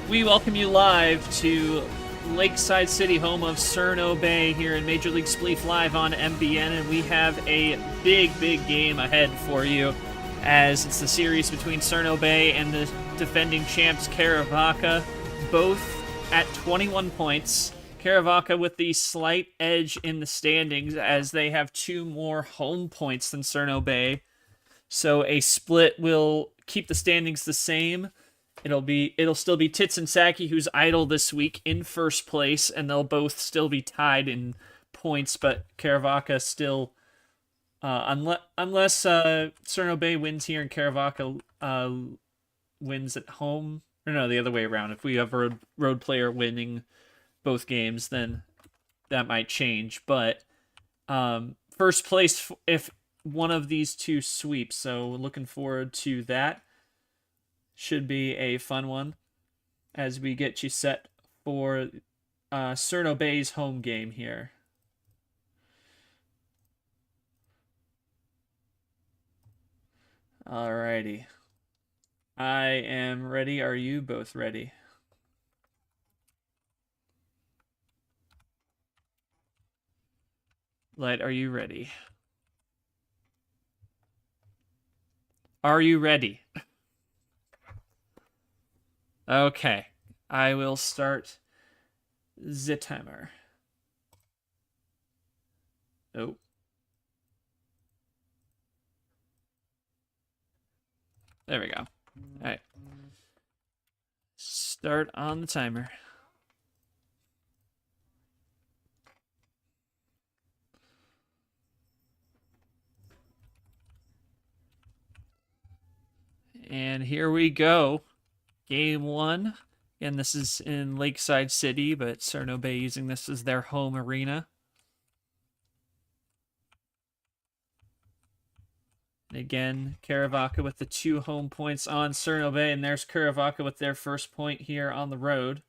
We welcome you live to Lakeside City, home of Cirno Bay, here in Major League Spleef live on MBN, and we have a big game ahead for you, as it's the series between Cirno Bay and the defending champs Caravaca, both at 21 points. Caravaca with the slight edge in the standings, as they have 2 more home points than Cirno Bay. So a split will keep the standings the same. It'll still be Tits and Saki, who's idle this week, in first place, and they'll both still be tied in points. But Caravaca still, unless Cirno Bay wins here and Caravaca wins at home, or no, the other way around. If we have a road player winning both games, then that might change. But first place if one of these two sweeps. So looking forward to that. Should be a fun one as we get you set for Cirno Bay's home game here. Alrighty. I am ready. Are you both ready? Light, are you ready? Are you ready? Okay, I will start the timer. Oh. There we go. All right. Start on the timer. And here we go. Game 1. And this is in Lakeside City, but Cirno Bay using this as their home arena. And again, Caravaca with the 2 home points on Cirno Bay, and there's Caravaca with their first point here on the road.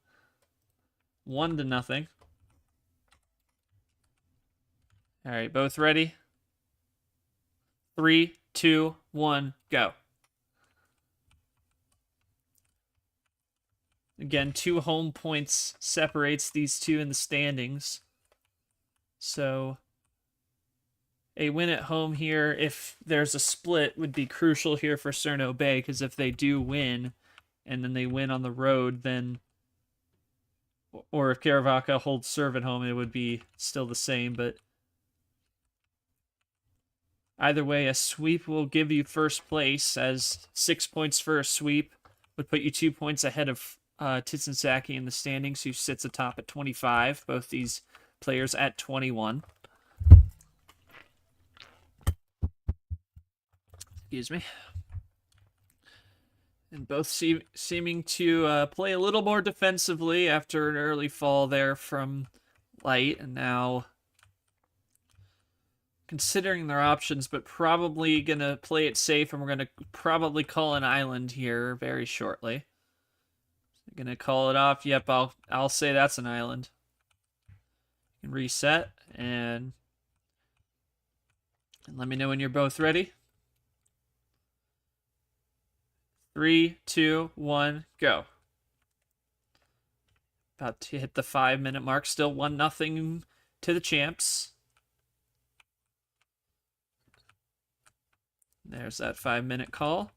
1-0. All right, both ready? 3, 2, 1, go. Again, 2 home points separates these two in the standings. So a win at home here, if there's a split, would be crucial here for Cirno Bay, because if they do win and then they win on the road, then, or if Caravaca holds serve at home, it would be still the same. But either way, a sweep will give you first place, as 6 points for a sweep would put you 2 points ahead of Tits and Saki in the standings, who sits atop at 25. Both these players at 21. Excuse me. And both seeming to play a little more defensively after an early fall there from Light, and now considering their options, but probably going to play it safe, and we're going to probably call an island here very shortly. Gonna call it off. Yep, I'll say that's an island. You can reset and let me know when you're both ready. 3, 2, 1, go. About to hit the 5-minute mark. Still 1-0 to the champs. There's that 5-minute call.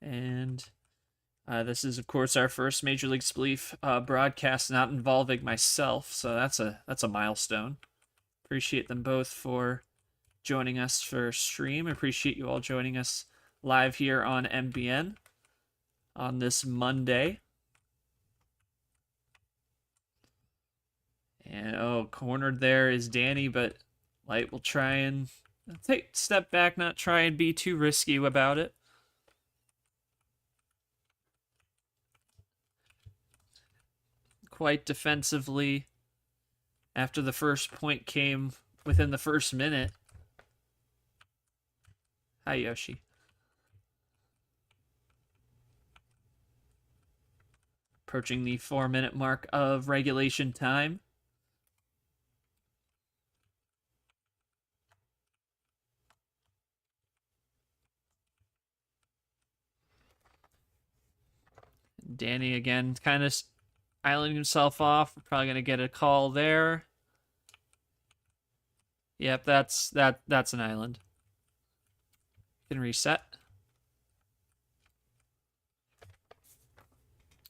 And this is, of course, our first Major League Spleef broadcast not involving myself, so that's a milestone. Appreciate them both for joining us for stream. Appreciate you all joining us live here on MBN on this Monday. And, cornered there is Danny, but Light will try and take a step back, not try and be too risky about it. Quite defensively after the first point came within the first minute. Hi, Yoshi. Approaching the 4-minute mark of regulation time. Danny again, kind of islanding himself off. We're probably gonna get a call there. Yep, that's an island. Can reset.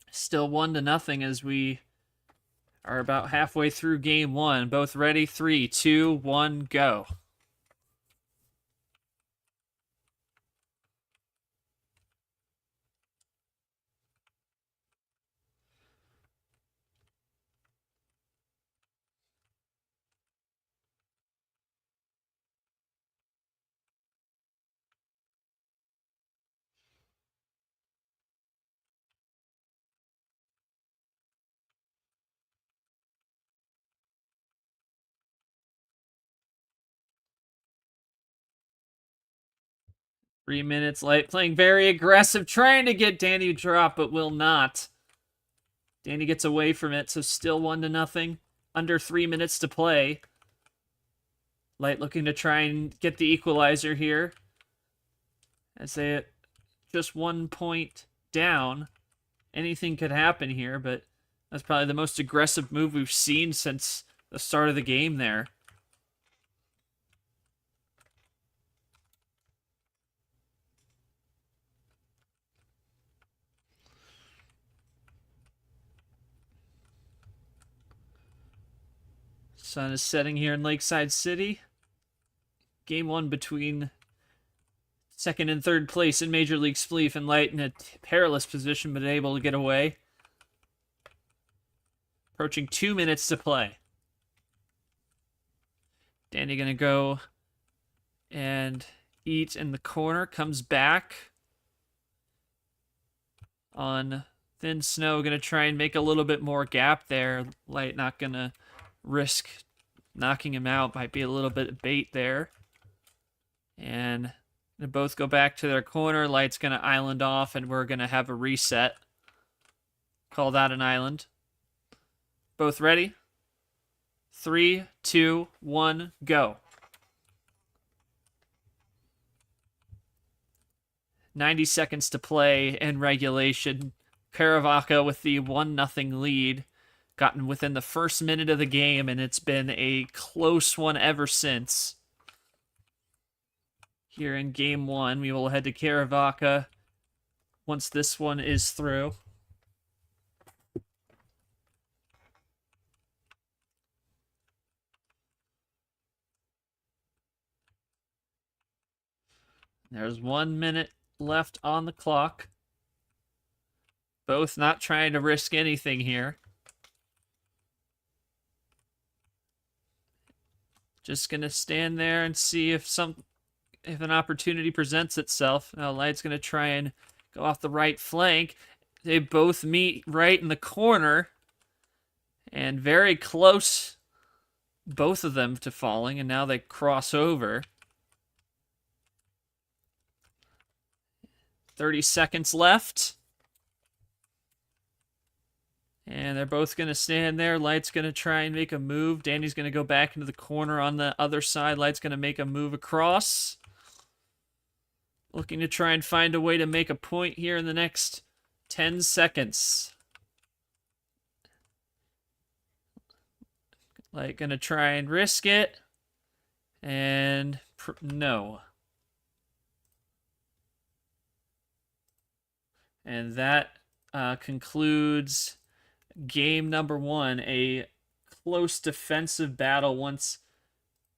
Still 1-0 as we are about halfway through game one. Both ready. 3, 2, 1, go. Three minutes late, playing very aggressive, trying to get Danny to drop, but will not. Danny gets away from it, so still 1-0. Under 3 minutes to play. Light looking to try and get the equalizer here. As they just 1 point down. Anything could happen here, but that's probably the most aggressive move we've seen since the start of the game there. Sun is setting here in Lakeside City. Game one between second and third place in Major League Spleef, and Light in a perilous position, but able to get away. Approaching 2 minutes to play. Danny gonna go and eat in the corner. Comes back on thin snow. Gonna try and make a little bit more gap there. Light not gonna risk knocking him out. Might be a little bit of bait there. And they both go back to their corner. Light's going to island off, and we're going to have a reset. Call that an island. Both ready? 3, 2, 1, go. 90 seconds to play in regulation. Caravaca with the 1-0 lead. Gotten within the first minute of the game, and it's been a close one ever since. Here in game one, we will head to Caravaca once this one is through. There's 1 minute left on the clock. Both not trying to risk anything here. Just gonna stand there and see if an opportunity presents itself. Now Light's gonna try and go off the right flank. They both meet right in the corner, and very close, both of them, to falling, and now they cross over. 30 seconds left. And they're both going to stand there. Light's going to try and make a move. Danny's going to go back into the corner on the other side. Light's going to make a move across. Looking to try and find a way to make a point here in the next 10 seconds. Light going to try and risk it. And no. And that concludes game number one, a close defensive battle once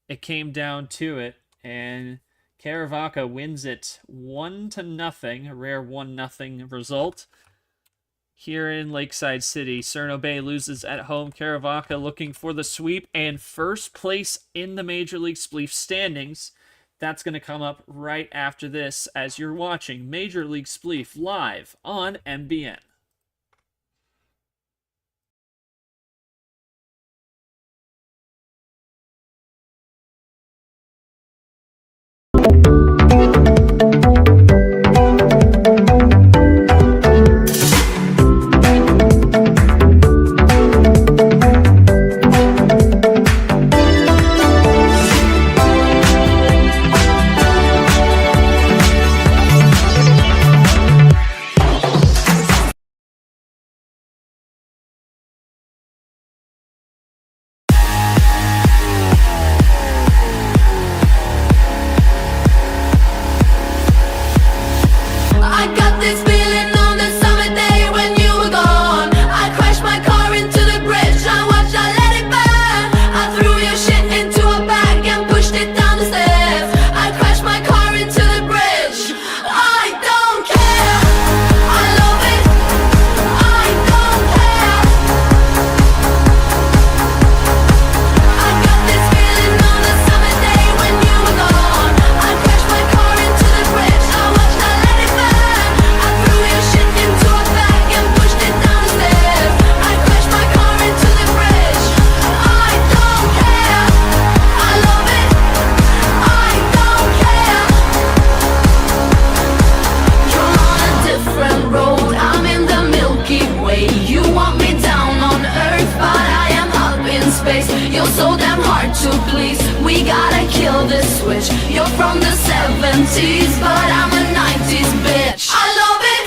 it came down to it, and Caravaca wins it 1-0, a rare 1-0 result. Here in Lakeside City, Cirno Bay loses at home. Caravaca looking for the sweep and first place in the Major League Spleef standings. That's going to come up right after this as you're watching Major League Spleef live on MBN. 70s, but I'm a 90s bitch. I love it.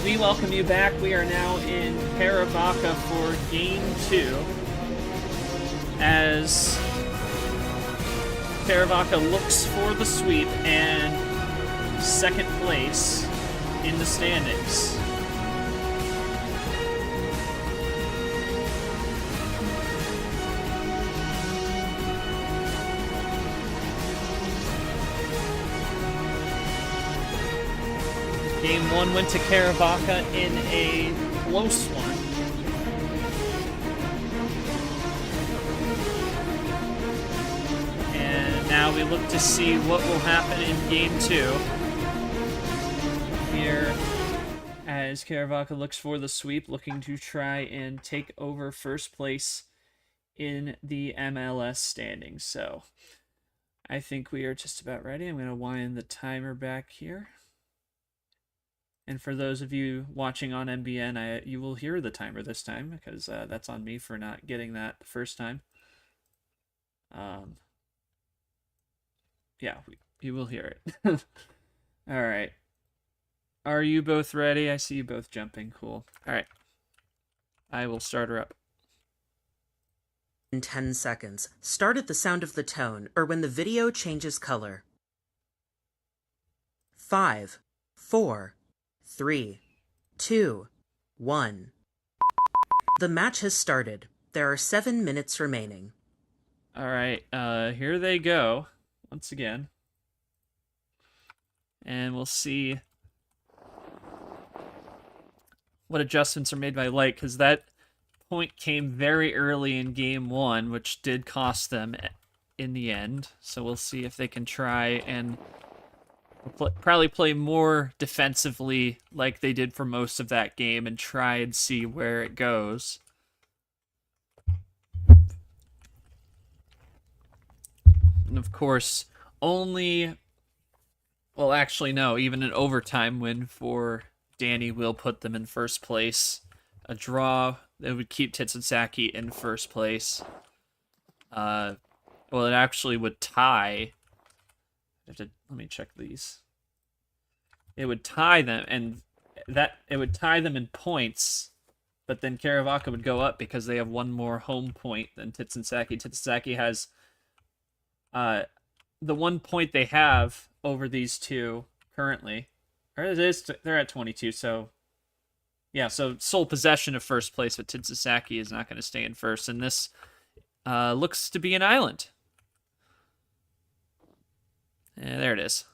We welcome you back. We are now in Caravaca for Game 2. As Caravaca looks for the sweep and second place in the standings. Game 1 went to Caravaca in a close one. And now we look to see what will happen in Game 2. Here, as Caravaca looks for the sweep, looking to try and take over first place in the MLS standings. So, I think we are just about ready. I'm going to wind the timer back here. And for those of you watching on MBN, you will hear the timer this time, because that's on me for not getting that the first time. Yeah, you will hear it. All right. Are you both ready? I see you both jumping. Cool. All right. I will start her up. In 10 seconds. Start at the sound of the tone, or when the video changes color. 5, 4, 3, 2, 1. The match has started. There are 7 minutes remaining. All right, here they go once again. And we'll see what adjustments are made by Light, because that point came very early in Game 1, which did cost them in the end. So we'll see if they can try and probably play more defensively like they did for most of that game and try and see where it goes. And of course, only... Well, actually, no. Even an overtime win for Danny will put them in first place. A draw that would keep Titsonsaki in first place. Well, it actually would tie... Let me check these. it would tie them, and that it would tie them in points. But then Caravaca would go up because they have one more home point than Titsansaki. Titsansaki has the 1 point they have over these two currently. Or it is, they're at 22, so yeah, so sole possession of first place, but Titsansaki is not going to stay in first. And this looks to be an island. And there it is.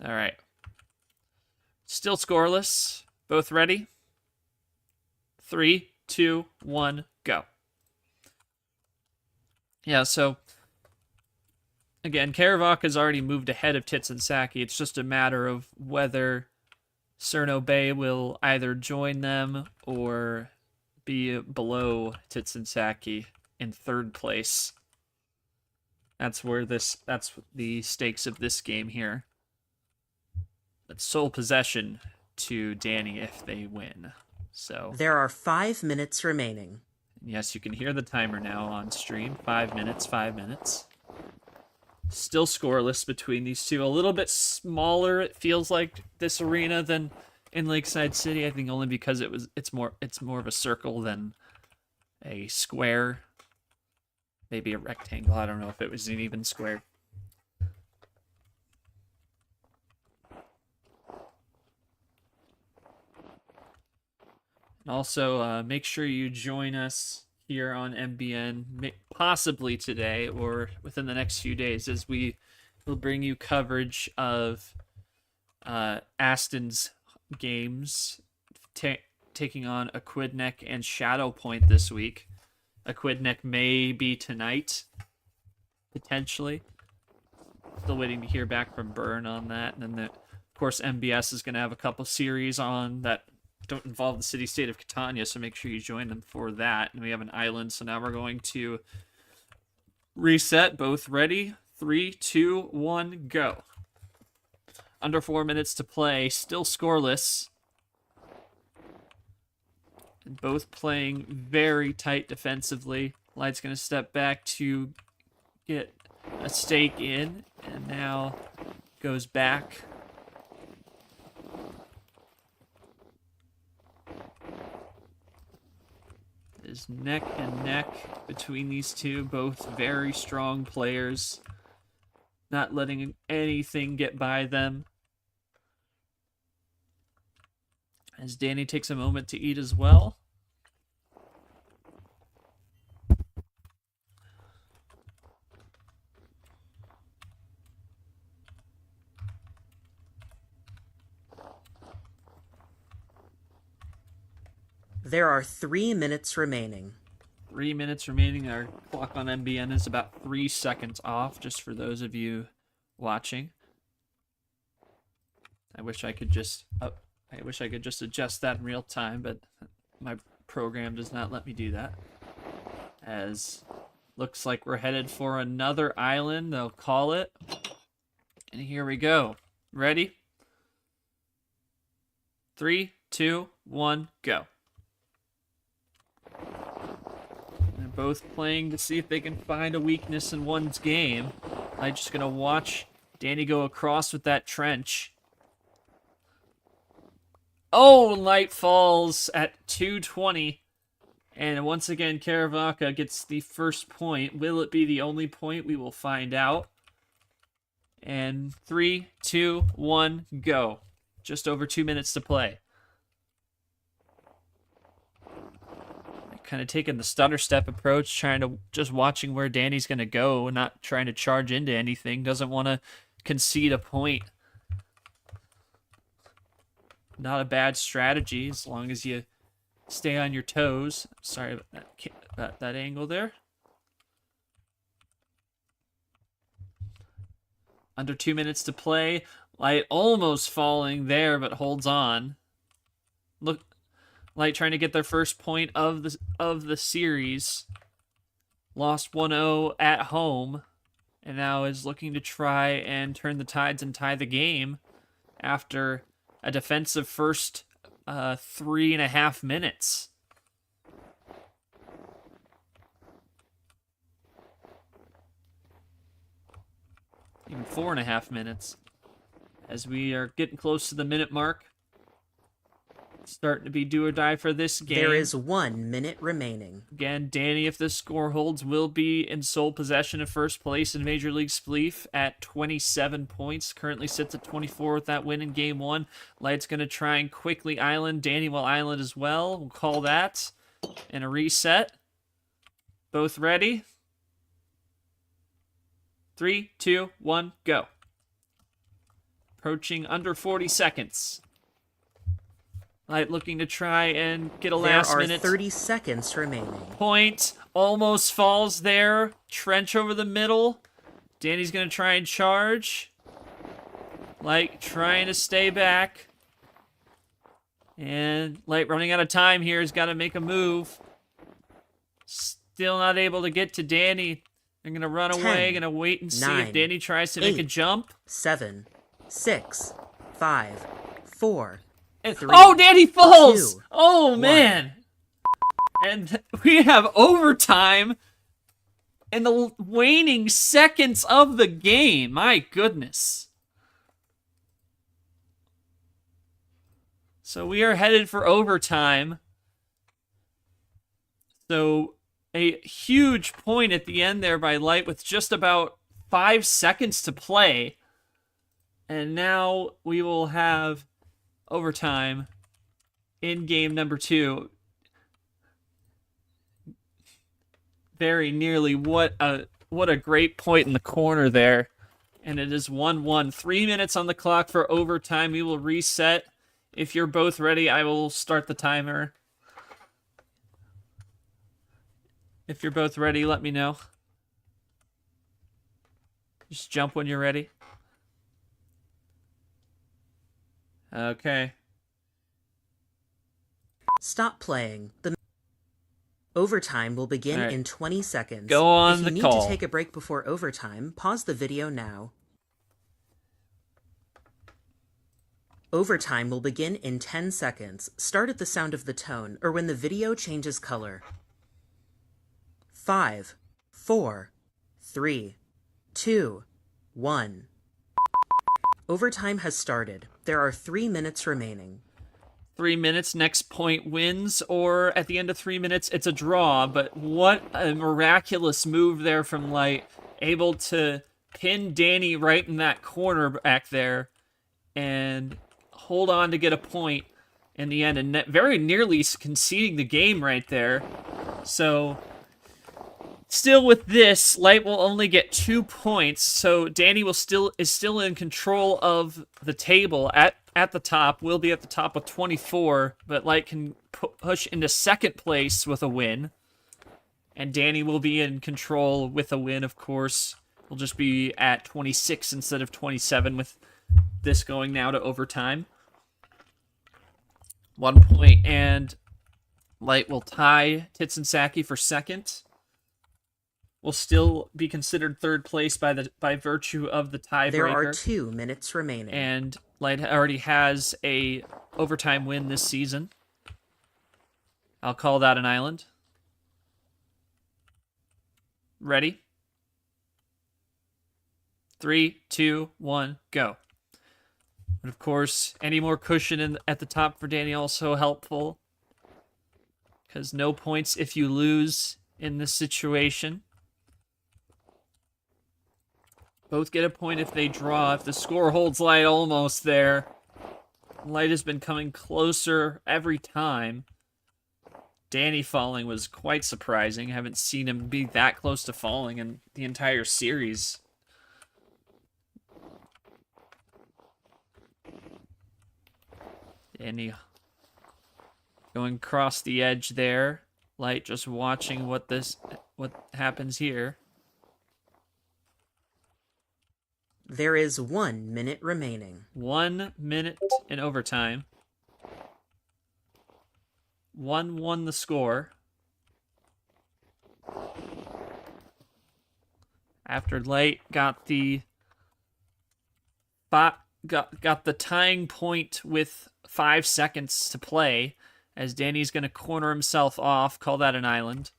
All right. Still scoreless. Both ready? 3, 2, 1, go. Yeah, so again, Caravaca's already moved ahead of Titsansaki. It's just a matter of whether Cirno Bay will either join them or be below Titsansaki in third place. That's the stakes of this game here. That's sole possession to Danny if they win. So There are 5 minutes remaining. yes, you can hear the timer now on stream. 5 minutes, 5 minutes. Still scoreless between these two. A little bit smaller, it feels like, this arena than in Lakeside City. I think only because it's more of a circle than a square. Maybe a rectangle. I don't know if it was an even square. And also, make sure you join us here on MBN, possibly today or within the next few days, as we will bring you coverage of Aston's games, taking on Aquidneck and Shadow Point this week. Aquidneck may be tonight, potentially. Still waiting to hear back from Byrne on that. And then, of course, MBS is going to have a couple series on that don't involve the city-state of Catania, so make sure you join them for that. And we have an island, so now we're going to reset. Both ready? 3, 2, 1, go. Under 4 minutes to play, still scoreless. And both playing very tight defensively. Light's going to step back to get a stake in, and now goes back. Is neck and neck between these two, both very strong players, not letting anything get by them. As Danny takes a moment to eat as well. There are 3 minutes remaining. 3 minutes remaining. Our clock on MBN is about 3 seconds off, just for those of you watching. I wish I could just adjust that in real time, but my program does not let me do that. As looks like we're headed for another island, they'll call it. And here we go. Ready? 3, 2, 1, go. They're both playing to see if they can find a weakness in one's game. I'm just going to watch Danny go across with that trench. Oh, Light falls at 2:20. And once again, Caravaca gets the first point. Will it be the only point? We will find out. And 3, 2, 1, go. Just over 2 minutes to play. Kind of taking the stutter step approach, trying to just watching where Danny's going to go, not trying to charge into anything. Doesn't want to concede a point. Not a bad strategy as long as you stay on your toes. Sorry about that angle there. Under 2 minutes to play. Light almost falling there, but holds on. Look, Light trying to get their first point of the series. Lost 1-0 at home, and now is looking to try and turn the tides and tie the game after a defensive first 3.5 minutes. Even 4.5 minutes. as we are getting close to the minute mark. Starting to be do or die for this game. There is 1 minute remaining. Again, Danny, if this score holds, will be in sole possession of first place in Major League Spleef at 27 points. Currently sits at 24 with that win in Game 1. Light's going to try and quickly island. Danny will island as well. We'll call that. And a reset. Both ready? 3, 2, 1, go. Approaching under 40 seconds. Light looking to try and get a last minute. There are 30 seconds remaining. Point. Almost falls there. Trench over the middle. Danny's going to try and charge. Light trying to stay back. And Light running out of time here. Has got to make a move. Still not able to get to Danny. They're going to run 10, away. Going to wait and see 9, if Danny tries to make a 8, jump. 7, 6, 5, 4, And, 3, oh, Danny falls! 2, Oh, 1. man! And we have overtime in the waning seconds of the game. My goodness. So we are headed for overtime. So a huge point at the end there by Light with just about 5 seconds to play. And now we will have overtime in game number 2. Very nearly. What a great point in the corner there. And it is 1-1. 3 minutes on the clock for overtime. We will reset. If you're both ready, I will start the timer. If you're both ready, let me know. Just jump when you're ready. Okay. Stop playing. The overtime will begin All right. in 20 seconds. Go on if the you need call. to take a break before overtime, pause the video now. Overtime will begin in 10 seconds. Start at the sound of the tone or when the video changes color. 5, 4, 3, 2, 1. Overtime has started. There are 3 minutes remaining. 3 minutes, next point wins, or at the end of 3 minutes, it's a draw. But what a miraculous move there from Light. Able to pin Danny right in that corner back there and hold on to get a point in the end. And very nearly conceding the game right there. So still with this, Light will only get 2 points. So Danny is still in control of the table at the top, will be at the top with 24, but Light can push into second place with a win. And Danny will be in control with a win, of course. Will just be at 26 instead of 27 with this going now to overtime. 1 point, and Light will tie Tits and Saki for second. Will still be considered third place by virtue of the tiebreaker. There are 2 minutes remaining. And Light already has a overtime win this season. I'll call that an island. Ready? 3, 2, 1, go. And of course, any more cushion at the top for Danny also helpful. Because no points if you lose in this situation. Both get a point if they draw. If the score holds, Light almost there. Light has been coming closer every time. Danny falling was quite surprising. I haven't seen him be that close to falling in the entire series. Danny going across the edge there. Light just watching what happens here. There is 1 minute remaining. 1 minute in overtime. 1-1 the score. After Light got the tying point with 5 seconds to play, as Danny's going to corner himself off. Call that an island.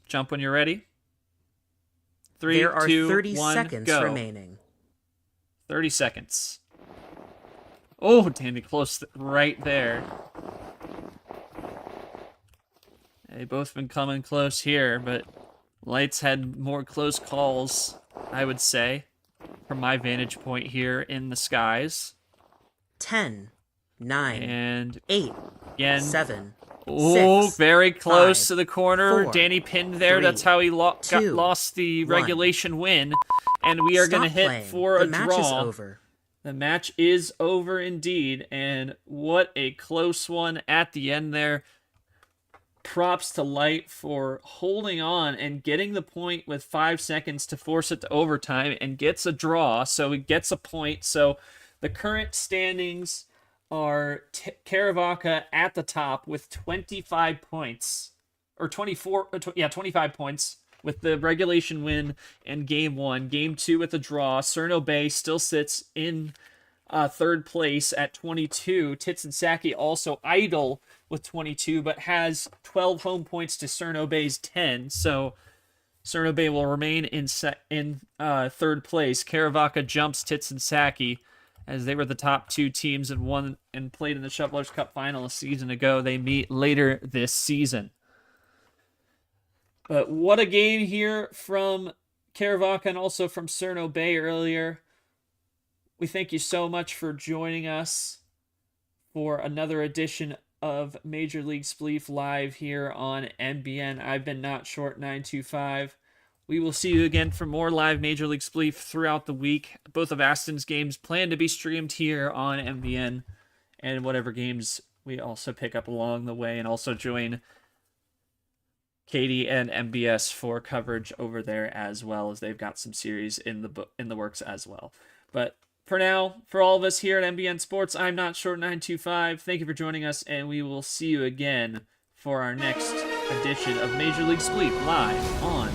Jump when you're ready. 3, There are 2, 30 1, seconds go. remaining. 30 seconds. Oh, Danny, close right there. They both been coming close here, but Lights had more close calls, I would say, from my vantage point here in the skies. 10, 9, And 8, again, 7, oh, 6, very close 5, to the corner. 4, Danny pinned there. 3, That's how he 2, lost the 1. regulation win. And we are going to Stop hit playing. for The a match draw. is over. The match is over indeed. And what a close one at the end there. Props to Light for holding on and getting the point with 5 seconds to force it to overtime and gets a draw. So he gets a point. So the current standings are Caravaca at the top with 25 points. Or 25 points with the regulation win and game 1. Game 2 with a draw. Cirno Bay still sits in third place at 22. Titsonsaki also idle with 22, but has 12 home points to Cirno Bay's 10. So Cirno Bay will remain in third place. Caravaca jumps Titsonsaki as they were the top 2 teams and won and played in the Shovelers Cup final a season ago. They meet later this season. But what a game here from Caravaca and also from Cirno Bay earlier. We thank you so much for joining us for another edition of Major League Spleef Live here on MBN. I've been Not Short 925. We will see you again for more live Major League Spleef throughout the week. Both of Aston's games plan to be streamed here on MBN, and whatever games we also pick up along the way, and also join Katie and MBS for coverage over there as well, as they've got some series in the works as well. But for now, for all of us here at MBN Sports, I'm Not Short 925. Thank you for joining us, and we will see you again for our next edition of Major League Spleef live on